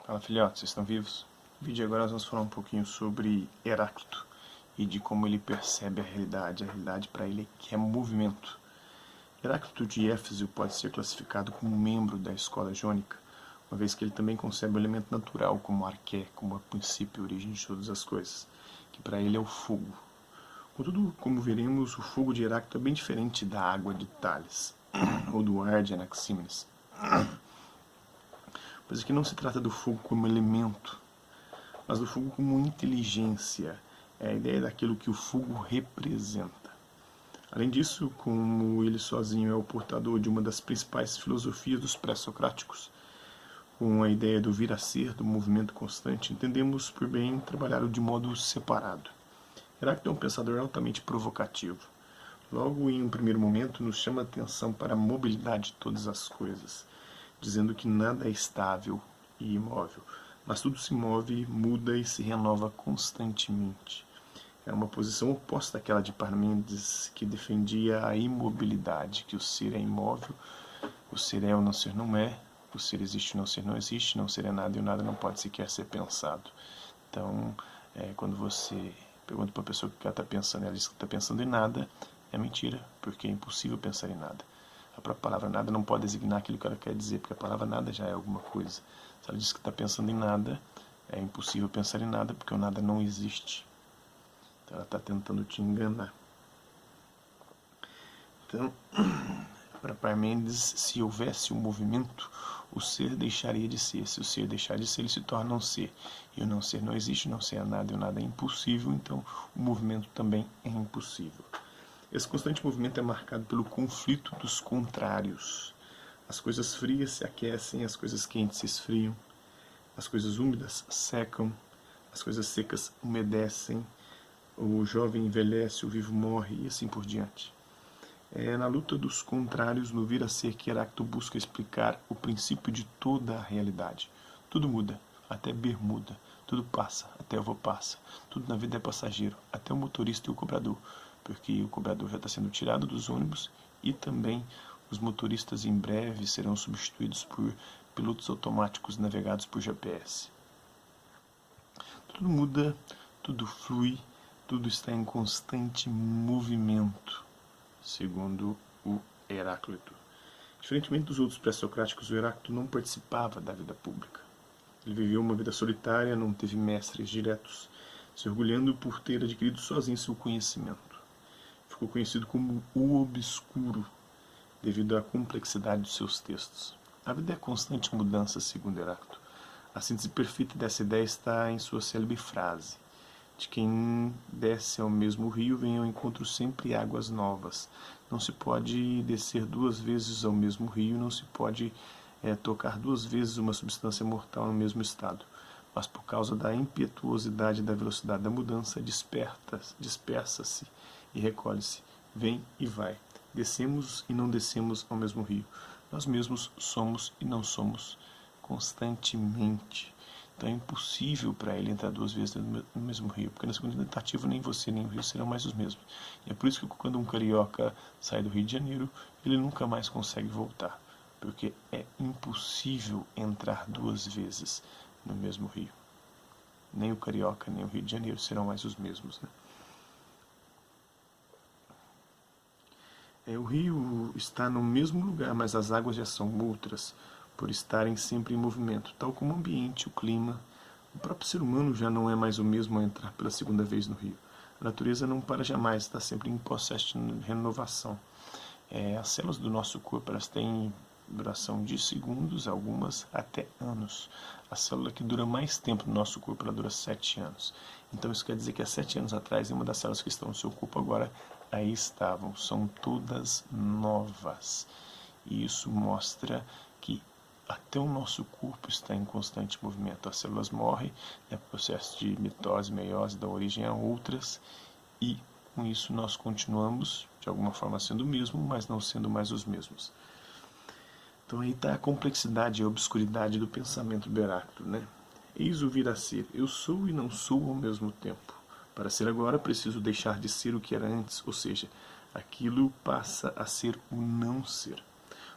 Fala, filhotes, vocês estão vivos? No vídeo de agora nós vamos falar um pouquinho sobre Heráclito e de como ele percebe a realidade. A realidade para ele é movimento. Heráclito de Éfeso pode ser classificado como membro da escola jônica, uma vez que ele também concebe o elemento natural como arqué, como a princípio, a origem de todas as coisas, que para ele é o fogo. Contudo, como veremos, o fogo de Heráclito é bem diferente da água de Tales, ou do ar de Anaxímenes. Pois aqui não se trata do fogo como elemento, mas do fogo como inteligência. É a ideia daquilo que o fogo representa. Além disso, como ele sozinho é o portador de uma das principais filosofias dos pré-socráticos, com a ideia do vir a ser, do movimento constante, entendemos por bem trabalhá-lo de modo separado. Heráclito é um pensador altamente provocativo. Logo, em um primeiro momento, nos chama a atenção para a mobilidade de todas as coisas, dizendo que nada é estável e imóvel, mas tudo se move, muda e se renova constantemente. É uma posição oposta àquela de Parmênides, que defendia a imobilidade, que o ser é imóvel, o ser é ou não ser não é, o ser existe ou não ser não existe, não ser é nada e o nada não pode sequer ser pensado. Então, quando você pergunta para a pessoa o que ela está pensando, ela diz que está pensando em nada, é mentira, porque é impossível pensar em nada. A própria palavra nada não pode designar aquilo que ela quer dizer, porque a palavra nada já é alguma coisa. Se ela diz que está pensando em nada, é impossível pensar em nada, porque o nada não existe. Então ela está tentando te enganar. Então, para Parmênides, se houvesse um movimento, o ser deixaria de ser. Se o ser deixar de ser, ele se torna não ser. E o não ser não existe, não ser é nada e o nada é impossível, então o movimento também é impossível. Esse constante movimento é marcado pelo conflito dos contrários. As coisas frias se aquecem, as coisas quentes se esfriam, as coisas úmidas secam, as coisas secas umedecem, o jovem envelhece, o vivo morre e assim por diante. É na luta dos contrários, no vir a ser, que Heráclito busca explicar o princípio de toda a realidade. Tudo muda, até bermuda. Tudo passa, até o voo passa. Tudo na vida é passageiro, até o motorista e o cobrador, porque o cobrador já está sendo tirado dos ônibus e também os motoristas em breve serão substituídos por pilotos automáticos navegados por GPS. Tudo muda, tudo flui, tudo está em constante movimento, segundo o Heráclito. Diferentemente dos outros pré-socráticos, o Heráclito não participava da vida pública. Ele viveu uma vida solitária, não teve mestres diretos, se orgulhando por ter adquirido sozinho seu conhecimento. Ficou conhecido como o obscuro, devido à complexidade de seus textos. A vida é constante mudança, segundo Heráclito. A síntese perfeita dessa ideia está em sua célebre frase: de quem desce ao mesmo rio vem ao encontro sempre águas novas. Não se pode descer duas vezes ao mesmo rio, não se pode tocar duas vezes uma substância mortal no mesmo estado. Mas por causa da impetuosidade da velocidade da mudança, dispersa-se e recolhe-se, vem e vai. Descemos e não descemos ao mesmo rio. Nós mesmos somos e não somos constantemente. Então é impossível para ele entrar duas vezes no mesmo rio, porque na segunda tentativa nem você nem o rio serão mais os mesmos. E é por isso que quando um carioca sai do Rio de Janeiro, ele nunca mais consegue voltar, porque é impossível entrar duas vezes no mesmo rio. Nem o carioca nem o Rio de Janeiro serão mais os mesmos, né? O rio está no mesmo lugar, mas as águas já são outras, por estarem sempre em movimento, tal como o ambiente, o clima. O próprio ser humano já não é mais o mesmo ao entrar pela segunda vez no rio. A natureza não para jamais, está sempre em processo de renovação. As células do nosso corpo, elas têm duração de segundos, algumas até anos. A célula que dura mais tempo no nosso corpo, ela dura 7 anos. Então isso quer dizer que há 7 anos atrás, uma das células que estão no seu corpo agora, aí estavam. São todas novas. E isso mostra que até o nosso corpo está em constante movimento. As células morrem, processo de mitose, meiose, dão origem a outras, e com isso nós continuamos, de alguma forma, sendo o mesmo, mas não sendo mais os mesmos. Então aí está a complexidade e a obscuridade do pensamento do Heráclito, né? Eis o vir a ser, eu sou e não sou ao mesmo tempo. Para ser agora, preciso deixar de ser o que era antes, ou seja, aquilo passa a ser o não ser.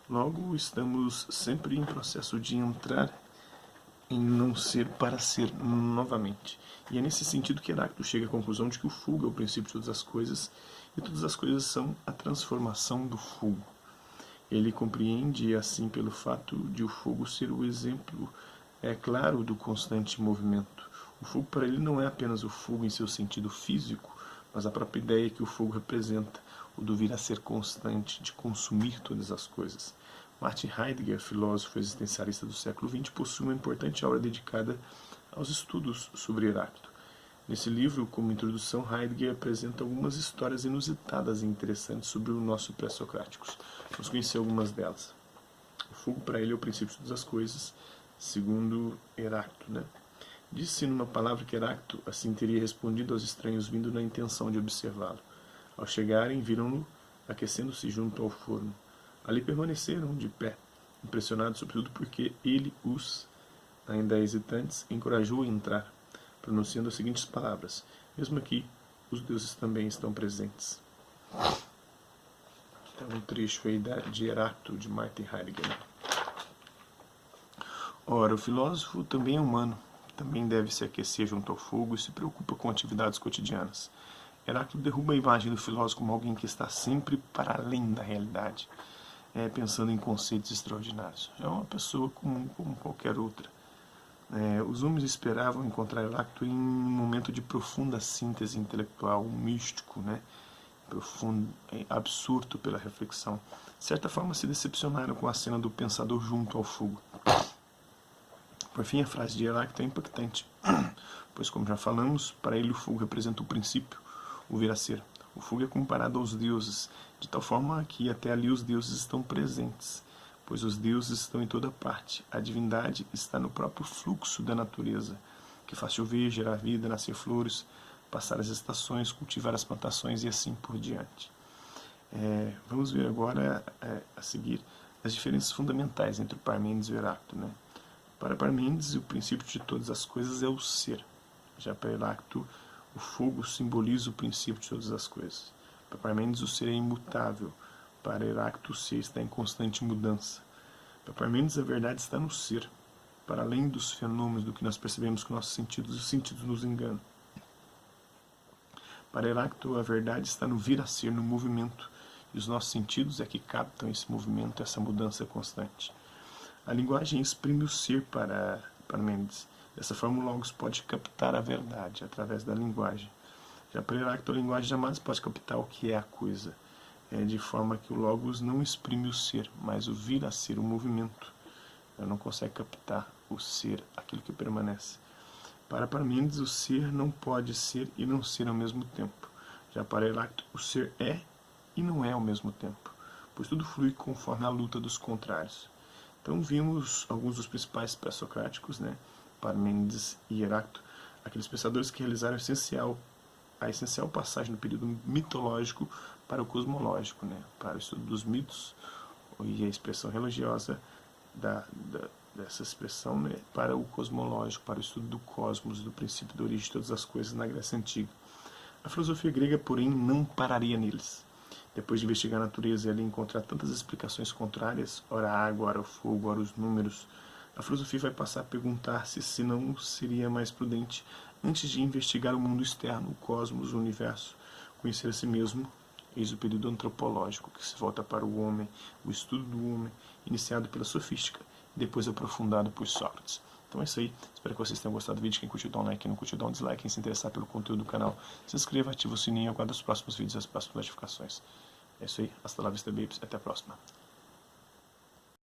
Logo, estamos sempre em processo de entrar em não ser para ser novamente. E é nesse sentido que Heráclito chega à conclusão de que o fogo é o princípio de todas as coisas, e todas as coisas são a transformação do fogo. Ele compreende, assim, pelo fato de o fogo ser o exemplo claro do constante movimento. O fogo para ele não é apenas o fogo em seu sentido físico, mas a própria ideia que o fogo representa, o do vir a ser constante, de consumir todas as coisas. Martin Heidegger, filósofo existencialista do século XX, possui uma importante obra dedicada aos estudos sobre Heráclito. Nesse livro, como introdução, Heidegger apresenta algumas histórias inusitadas e interessantes sobre o nosso pré-socráticos. Vamos conhecer algumas delas. O fogo para ele é o princípio de todas as coisas, segundo Heráclito, né? Disse numa palavra que Heráclito assim teria respondido aos estranhos vindo na intenção de observá-lo. Ao chegarem, viram-no aquecendo-se junto ao forno. Ali permaneceram de pé, impressionados sobretudo porque ele os, ainda hesitantes, encorajou a entrar, pronunciando as seguintes palavras: mesmo aqui, os deuses também estão presentes. É um trecho aí de Heráclito, de Martin Heidegger. Ora, o filósofo também é humano, também deve se aquecer junto ao fogo e se preocupa com atividades cotidianas. Heráclito derruba a imagem do filósofo como alguém que está sempre para além da realidade, pensando em conceitos extraordinários. É uma pessoa comum como qualquer outra. Os homens esperavam encontrar Heráclito em um momento de profunda síntese intelectual, místico, profundo, absurdo pela reflexão. De certa forma, se decepcionaram com a cena do pensador junto ao fogo. Por fim, a frase de Heráclito é impactante, pois, como já falamos, para ele o fogo representa o princípio, o vir a ser. O fogo é comparado aos deuses, de tal forma que até ali os deuses estão presentes, pois os deuses estão em toda parte. A divindade está no próprio fluxo da natureza, que faz chover, gerar vida, nascer flores, passar as estações, cultivar as plantações e assim por diante. Vamos ver agora, a seguir, as diferenças fundamentais entre o Parmênides e o Heráclito. Para Parmênides, o princípio de todas as coisas é o ser. Já para Heráclito, o fogo simboliza o princípio de todas as coisas. Para Parmênides, o ser é imutável. Para Heráclito, o ser está em constante mudança. Para Parmênides, a verdade está no ser, para além dos fenômenos do que nós percebemos com nossos sentidos, os sentidos nos enganam. Para Heráclito, a verdade está no vir a ser, no movimento, e os nossos sentidos é que captam esse movimento, essa mudança constante. A linguagem exprime o ser para Parmênides. Dessa forma, o Logos pode captar a verdade através da linguagem. Já para Heráclito, a linguagem jamais pode captar o que é a coisa, de forma que o Logos não exprime o ser, mas o vir a ser, o movimento. Ele não consegue captar o ser, aquilo que permanece. Para Parmênides, o ser não pode ser e não ser ao mesmo tempo. Já para Heráclito, o ser é e não é ao mesmo tempo, pois tudo flui conforme a luta dos contrários. Então vimos alguns dos principais pré-socráticos, Parmênides e Heráclito, aqueles pensadores que realizaram a essencial passagem do período mitológico para o cosmológico, para o estudo dos mitos e a expressão religiosa dessa expressão, para o cosmológico, para o estudo do cosmos, do princípio da origem de todas as coisas na Grécia Antiga. A filosofia grega, porém, não pararia neles. Depois de investigar a natureza e ali encontrar tantas explicações contrárias, ora a água, ora o fogo, ora os números, a filosofia vai passar a perguntar-se se não seria mais prudente, antes de investigar o mundo externo, o cosmos, o universo, conhecer a si mesmo. Eis o período antropológico, que se volta para o homem, o estudo do homem, iniciado pela sofística e depois aprofundado por Sócrates. Então é isso aí, espero que vocês tenham gostado do vídeo. Quem curtiu, dá um like, quem não curtiu, dá um dislike. Quem se interessar pelo conteúdo do canal, se inscreva, ativa o sininho e aguarde os próximos vídeos e as próximas notificações. É isso aí, hasta lá vista, babes, até a próxima.